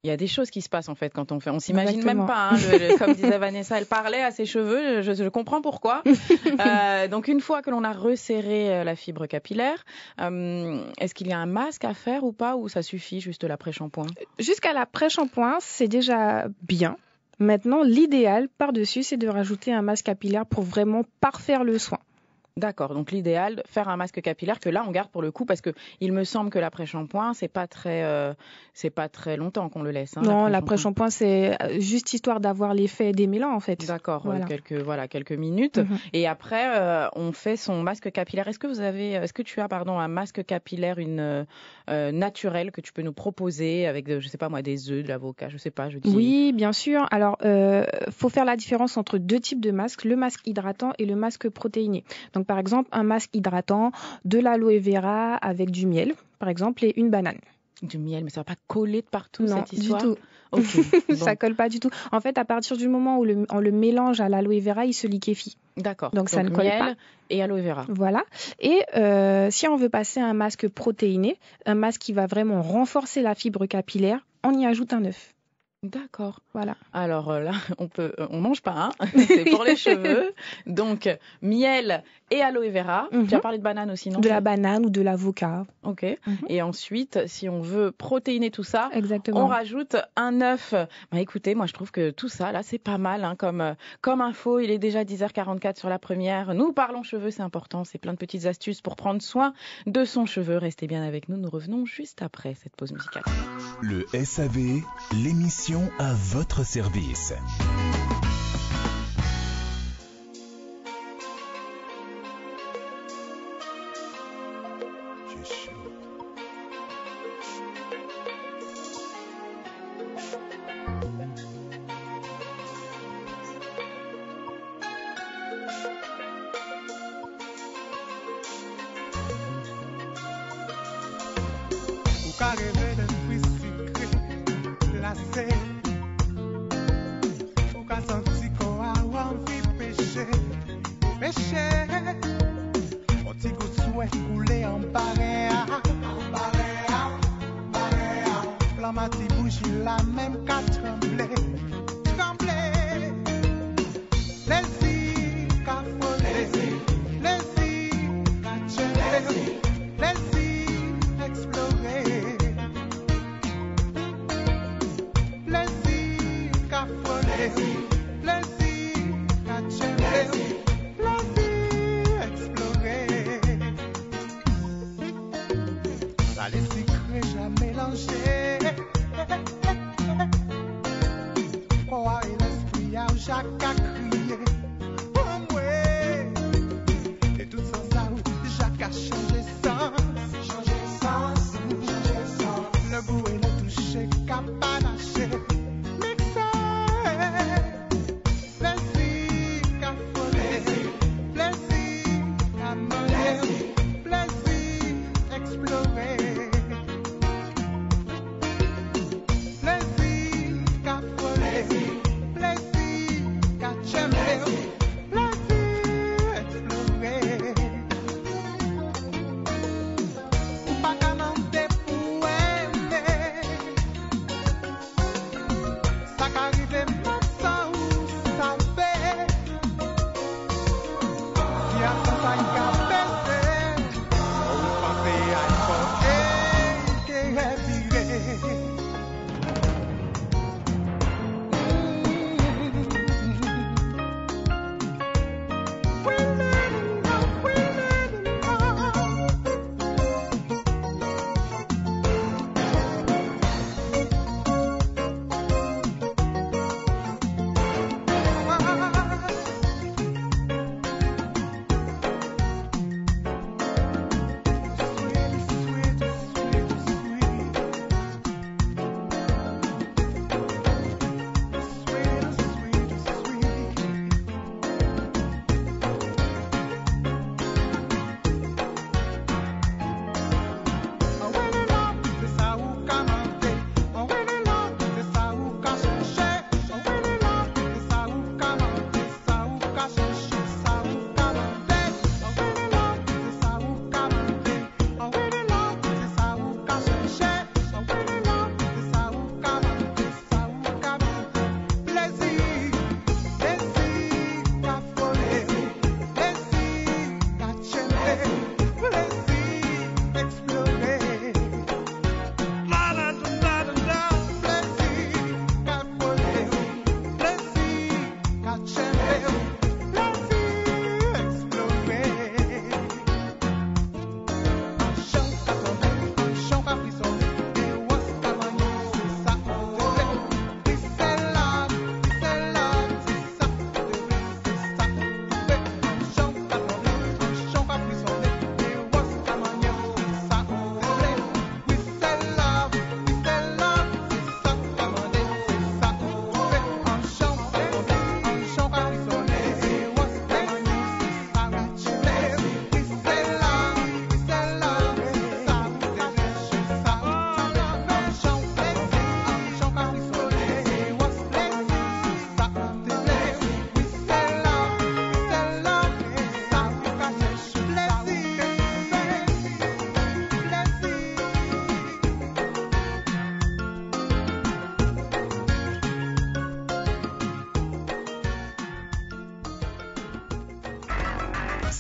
Speaker 1: il y a des choses qui se passent en fait quand on fait. On s'imagine même pas. Hein, comme disait Vanessa, elle parlait à ses cheveux. Je comprends pourquoi. Donc, une fois que l'on a resserré la fibre capillaire, est-ce qu'il y a un masque à faire ou pas, ou ça suffit juste l'après-shampoing?
Speaker 18: Jusqu'à l'après-shampoing, c'est déjà bien. Maintenant, l'idéal par-dessus, c'est de rajouter un masque capillaire pour vraiment parfaire le soin.
Speaker 1: D'accord, donc l'idéal, faire un masque capillaire que là on garde pour le coup parce que il me semble que l'après-shampoing c'est pas très longtemps qu'on le laisse. Hein,
Speaker 18: non, l'après-shampoing c'est juste histoire d'avoir l'effet démêlant en fait.
Speaker 1: D'accord, quelques minutes et après on fait son masque capillaire. Est-ce que tu as un masque capillaire naturel que tu peux nous proposer avec je sais pas moi des œufs, de l'avocat, je sais pas, je dis.
Speaker 18: Oui, bien sûr. Alors faut faire la différence entre deux types de masques, le masque hydratant et le masque protéiné. Donc, par exemple, un masque hydratant, de l'aloe vera avec du miel, par exemple, et une banane.
Speaker 1: Du miel, mais ça va pas coller de partout, cette histoire?
Speaker 18: Non, du tout.
Speaker 1: Okay, bon.
Speaker 18: Ça colle pas du tout. En fait, à partir du moment où on le mélange à l'aloe vera, il se liquéfie.
Speaker 1: D'accord.
Speaker 18: Donc ça ne colle
Speaker 1: miel
Speaker 18: pas.
Speaker 1: Et aloe vera.
Speaker 18: Voilà. Et si on veut passer à un masque protéiné, un masque qui va vraiment renforcer la fibre capillaire, on y ajoute un œuf.
Speaker 1: D'accord.
Speaker 18: Voilà.
Speaker 1: Alors là, on mange pas, hein. C'est pour les cheveux. Donc, miel et aloe vera. Tu as parlé de banane aussi, non?
Speaker 18: De la banane ou de l'avocat.
Speaker 1: Ok. Et ensuite, si on veut protéiner tout ça,
Speaker 18: exactement,
Speaker 1: on rajoute un œuf. Bah, écoutez, moi je trouve que tout ça, là, c'est pas mal, hein, comme info. Il est déjà 10h44 sur la première. Nous parlons cheveux, c'est important. C'est plein de petites astuces pour prendre soin de son cheveu. Restez bien avec nous. Nous revenons juste après cette pause musicale.
Speaker 20: Le SAV, l'émission à votre service.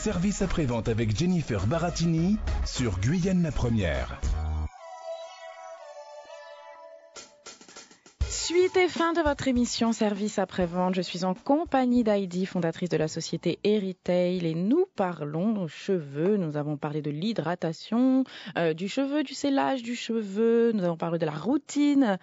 Speaker 20: Service après-vente avec Jennifer Baratini sur Guyane la Première.
Speaker 1: Suite et fin de votre émission Service après-vente. Je suis en compagnie d'Heidi, fondatrice de la société Eritail, et nous parlons cheveux. Nous avons parlé de l'hydratation du cheveu, du sellage du cheveu. Nous avons parlé de la routine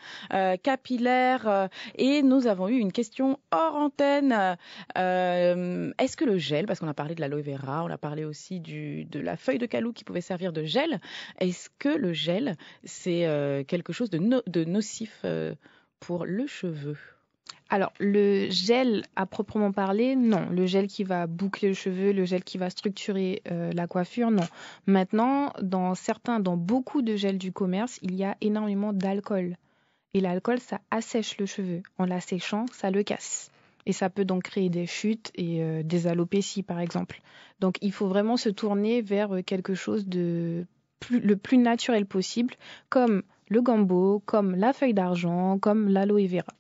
Speaker 1: capillaire et nous avons eu une question hors antenne. Est-ce que le gel, parce qu'on a parlé de l'aloe vera, on a parlé aussi de la feuille de calou qui pouvait servir de gel. Est-ce que le gel, c'est quelque chose de nocif pour le cheveu?
Speaker 18: Alors, le gel à proprement parler, non. Le gel qui va boucler le cheveu, le gel qui va structurer la coiffure, non. Maintenant, dans beaucoup de gels du commerce, il y a énormément d'alcool. Et l'alcool, ça assèche le cheveu. En l'asséchant, ça le casse. Et ça peut donc créer des chutes et des alopécies, par exemple. Donc, il faut vraiment se tourner vers quelque chose le plus naturel possible, comme le gambo, comme la feuille d'argent, comme l'aloe vera.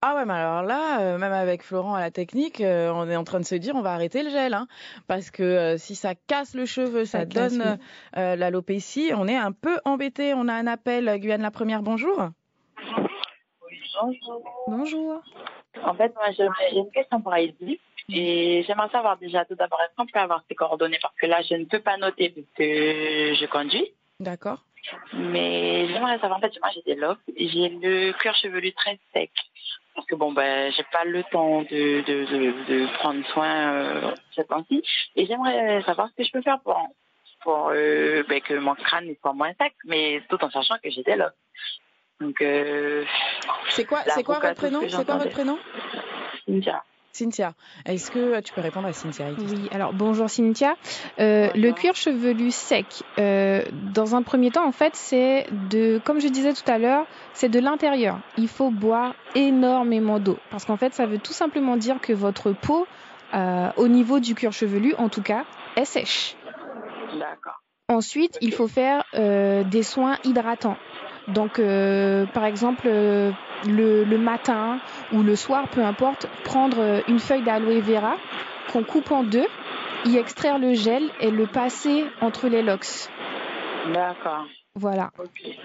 Speaker 1: Ah ouais, mais alors là, même avec Florent à la technique, on est en train de se dire on va arrêter le gel, hein, parce que si ça casse le cheveu, ça donne l'alopécie, on est un peu embêté. On a un appel, Guyane la Première, bonjour.
Speaker 4: Bonjour.
Speaker 18: Bonjour.
Speaker 4: En fait, moi, j'ai une question pour Heidi. Et j'aimerais savoir déjà tout d'abord, est-ce qu'on peut avoir ses coordonnées? Parce que là, je ne peux pas noter parce que je conduis.
Speaker 1: D'accord.
Speaker 4: Mais j'aimerais savoir, en fait, moi, j'ai des locks et j'ai le cuir chevelu très sec. Parce que bon, j'ai pas le temps de prendre soin cette temps-ci. Et j'aimerais savoir ce que je peux faire pour que mon crâne soit moins sec, mais tout en sachant que j'ai des locks. Donc,
Speaker 1: c'est quoi votre prénom? C'est quoi votre prénom?
Speaker 4: Cynthia.
Speaker 1: Cynthia, est-ce que tu peux répondre à Cynthia?
Speaker 18: Oui, alors bonjour Cynthia. Le cuir chevelu sec, dans un premier temps, en fait, comme je disais tout à l'heure, c'est de l'intérieur. Il faut boire énormément d'eau. Parce qu'en fait, ça veut tout simplement dire que votre peau, au niveau du cuir chevelu, en tout cas, est sèche.
Speaker 4: D'accord.
Speaker 18: Ensuite, il faut faire des soins hydratants. Donc, par exemple, le matin ou le soir, peu importe, prendre une feuille d'aloe vera qu'on coupe en deux, y extraire le gel et le passer entre les locks.
Speaker 4: D'accord.
Speaker 18: Voilà.
Speaker 4: Ok.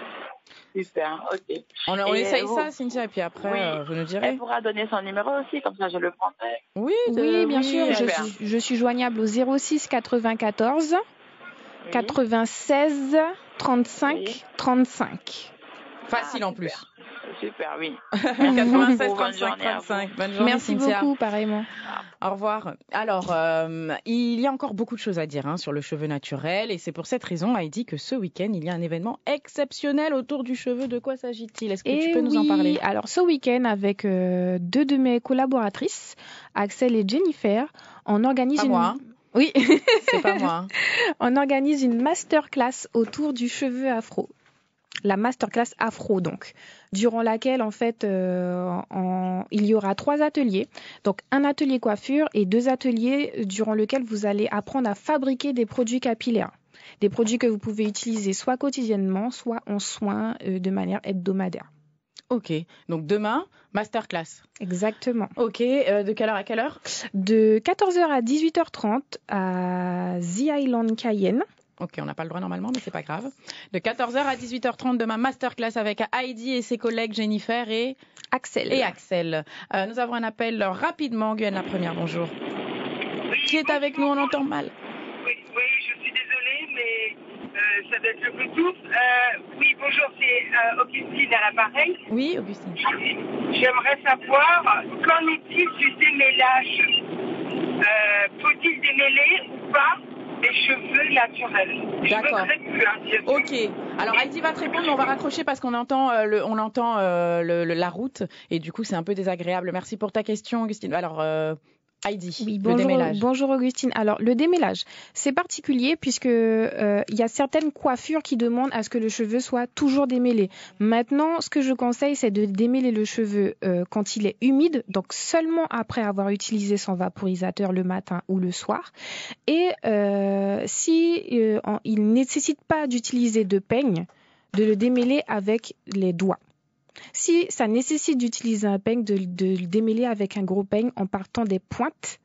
Speaker 4: Super, ok.
Speaker 1: On essaye ça, Cynthia, et puis après, vous nous direz.
Speaker 4: Elle pourra donner son numéro aussi, comme ça je le prendrai.
Speaker 18: Oui, bien sûr. Je suis joignable au 06 94 96 35 35.
Speaker 1: Facile en plus.
Speaker 4: Super, oui.
Speaker 1: 96 35 35. Bonne journée,
Speaker 18: merci
Speaker 1: Cynthia.
Speaker 18: beaucoup, pareillement.
Speaker 1: Au revoir. Alors, il y a encore beaucoup de choses à dire sur le cheveu naturel, et c'est pour cette raison, Heidi, que ce week-end, il y a un événement exceptionnel autour du cheveu. De quoi s'agit-il? Est-ce que tu peux nous en parler?
Speaker 18: Alors, ce week-end, avec deux de mes collaboratrices, Axel et Jennifer, on organise Oui,
Speaker 1: c'est pas moi.
Speaker 18: On organise une masterclass autour du cheveu afro. La masterclass afro, donc, durant laquelle, en fait, il y aura 3 ateliers. Donc, un atelier coiffure et 2 ateliers durant lesquels vous allez apprendre à fabriquer des produits capillaires. Des produits que vous pouvez utiliser soit quotidiennement, soit en soins de manière hebdomadaire.
Speaker 1: Ok, donc demain, masterclass.
Speaker 18: Exactement.
Speaker 1: Ok, de quelle heure à quelle heure?
Speaker 18: De 14h à 18h30 à The Island Cayenne.
Speaker 1: Ok, on n'a pas le droit normalement, mais c'est pas grave. De 14h à 18h30 demain, masterclass avec Heidi et ses collègues Jennifer et Axel. Nous avons un appel rapidement. Guyane la Première, bonjour.
Speaker 22: Oui,
Speaker 1: qui est avec nous? On entend mal.
Speaker 22: Oui, je suis désolée, mais ça doit être le Bluetooth. Oui, bonjour, c'est Augustine à l'appareil.
Speaker 1: Oui, Augustine.
Speaker 22: J'aimerais savoir, qu'en est-il du démêlage? Faut-il démêler ou pas les cheveux naturels?
Speaker 1: D'accord. Ok. Alors Heidi va te répondre, mais on va raccrocher parce qu'on entend, la route et du coup c'est un peu désagréable. Merci pour ta question, Augustine. Alors Heidi,
Speaker 18: oui,
Speaker 1: le démêlage.
Speaker 18: Bonjour Augustine. Alors le démêlage, c'est particulier puisque il y a certaines coiffures qui demandent à ce que le cheveu soit toujours démêlé. Maintenant, ce que je conseille, c'est de démêler le cheveu quand il est humide, donc seulement après avoir utilisé son vaporisateur le matin ou le soir. Et si il ne nécessite pas d'utiliser de peigne, de le démêler avec les doigts. Si ça nécessite d'utiliser un peigne, de le démêler avec un gros peigne en partant des pointes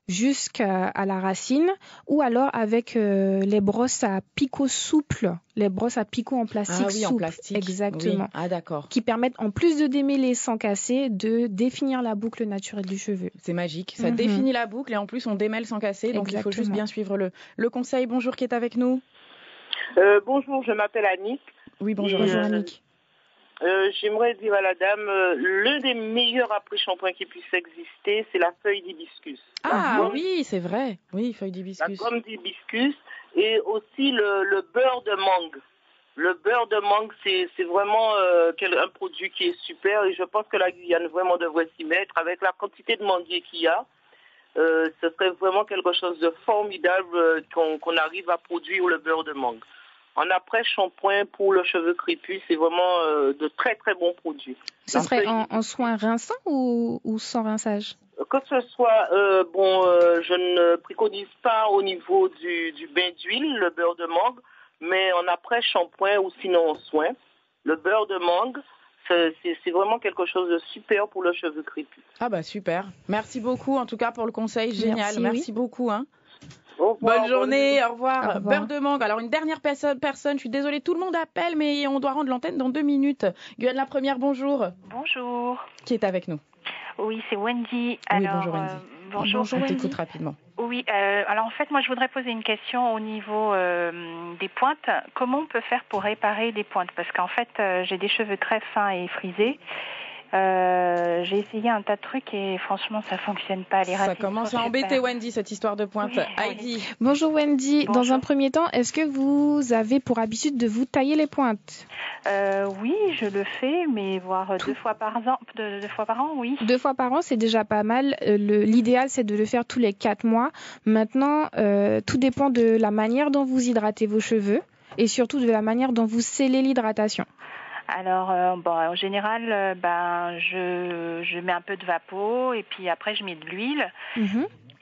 Speaker 18: jusqu'à la racine, ou alors avec les brosses à picot souples, les brosses à picot en plastique souple.
Speaker 1: En plastique.
Speaker 18: Exactement.
Speaker 1: Oui. Ah, d'accord.
Speaker 18: Qui permettent, en plus de démêler sans casser, de définir la boucle naturelle du cheveu.
Speaker 1: C'est magique. Ça définit la boucle et en plus on démêle sans casser. Donc il faut juste bien suivre le conseil. Bonjour, qui est avec nous?
Speaker 5: Bonjour, je m'appelle Annick.
Speaker 1: Oui, bonjour Annick.
Speaker 5: J'aimerais dire à la dame, l'un des meilleurs après-shampoings qui puisse exister, c'est la feuille d'hibiscus.
Speaker 1: Ah oui, c'est vrai. Oui, feuille d'hibiscus.
Speaker 5: La gomme d'hibiscus et aussi le beurre de mangue. Le beurre de mangue, c'est vraiment un produit qui est super et je pense que la Guyane vraiment devrait s'y mettre. Avec la quantité de manguiers qu'il y a, ce serait vraiment quelque chose de formidable qu'on arrive à produire le beurre de mangue. En après-shampoing pour le cheveu crépus, c'est vraiment de très très bons produits.
Speaker 18: Ce serait en soin rinçant ou sans rinçage?
Speaker 5: Que ce soit, je ne préconise pas au niveau du bain d'huile, le beurre de mangue, mais en après-shampoing ou sinon en soin. Le beurre de mangue, c'est vraiment quelque chose de super pour le cheveu crépus.
Speaker 1: Ah bah super. Merci beaucoup en tout cas pour le conseil. Génial. Merci beaucoup. Hein.
Speaker 5: Bonne
Speaker 1: journée, au revoir. Beurre de mangue. Alors une dernière personne, je suis désolée, tout le monde appelle, mais on doit rendre l'antenne dans 2 minutes. Guyane la première, bonjour.
Speaker 6: Bonjour.
Speaker 1: Qui est avec nous?
Speaker 6: Oui, c'est Wendy.
Speaker 1: Alors, bonjour Wendy.
Speaker 6: Bonjour
Speaker 1: on t'écoute rapidement.
Speaker 6: Oui, alors en fait, moi je voudrais poser une question au niveau des pointes. Comment on peut faire pour réparer les pointes? Parce qu'en fait, j'ai des cheveux très fins et frisés. J'ai essayé un tas de trucs et franchement ça fonctionne pas.
Speaker 1: Ça commence à embêter Wendy, cette histoire de pointe. Oui, Heidi.
Speaker 18: Bonjour Wendy. Bonjour. Dans un premier temps, est-ce que vous avez pour habitude de vous tailler les pointes?
Speaker 6: Oui, je le fais, mais voire 2 fois par an, 2 fois par an, oui.
Speaker 18: 2 fois par an, c'est déjà pas mal. L'idéal, c'est de le faire tous les 4 mois. Maintenant, tout dépend de la manière dont vous hydratez vos cheveux et surtout de la manière dont vous scellez l'hydratation.
Speaker 6: Alors, en général, je mets un peu de vapeau et puis après je mets de l'huile.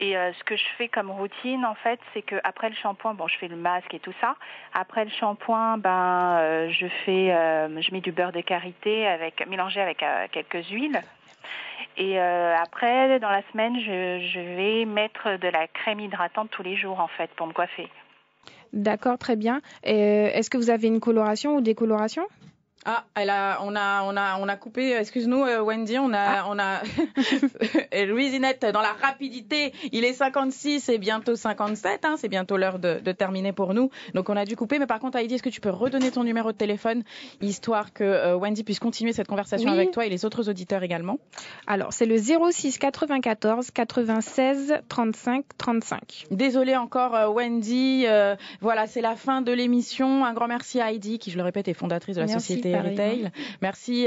Speaker 6: Et ce que je fais comme routine, en fait, c'est que après le shampoing, je fais le masque et tout ça. Après le shampoing, je mets du beurre de karité mélangé avec quelques huiles. Et après, dans la semaine, je vais mettre de la crème hydratante tous les jours, en fait, pour me coiffer.
Speaker 18: D'accord, très bien. Est-ce que vous avez une coloration ou décoloration?
Speaker 1: Ah, on a coupé, excuse-nous Wendy, on a Louisinette dans la rapidité, il est 56 et bientôt 57, c'est bientôt l'heure de terminer pour nous, donc on a dû couper, mais par contre Heidi, est-ce que tu peux redonner ton numéro de téléphone, histoire que Wendy puisse continuer cette conversation avec toi et les autres auditeurs également?
Speaker 18: Alors, c'est le 06 94 96 35 35.
Speaker 1: Désolée encore Wendy, voilà, c'est la fin de l'émission, un grand merci à Heidi, qui je le répète est fondatrice de la société Retail. Merci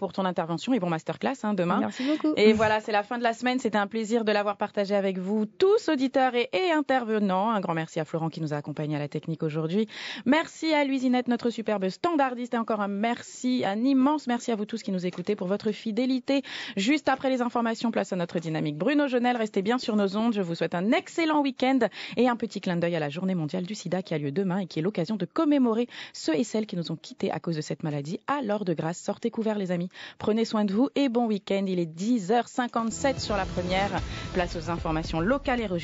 Speaker 1: pour ton intervention et bon masterclass demain.
Speaker 18: Merci beaucoup.
Speaker 1: Et voilà, c'est la fin de la semaine. C'était un plaisir de l'avoir partagé avec vous, tous auditeurs et intervenants. Un grand merci à Florent qui nous a accompagnés à la technique aujourd'hui. Merci à Louisinette, notre superbe standardiste. Et encore un immense merci à vous tous qui nous écoutez pour votre fidélité. Juste après les informations, place à notre dynamique. Bruno Jeunel, restez bien sur nos ondes. Je vous souhaite un excellent week-end et un petit clin d'œil à la Journée mondiale du sida qui a lieu demain et qui est l'occasion de commémorer ceux et celles qui nous ont quittés à cause de cette maladie. Alors de grâce, sortez couverts les amis. Prenez soin de vous et bon week-end. Il est 10h57 sur la première. Place aux informations locales et régionales.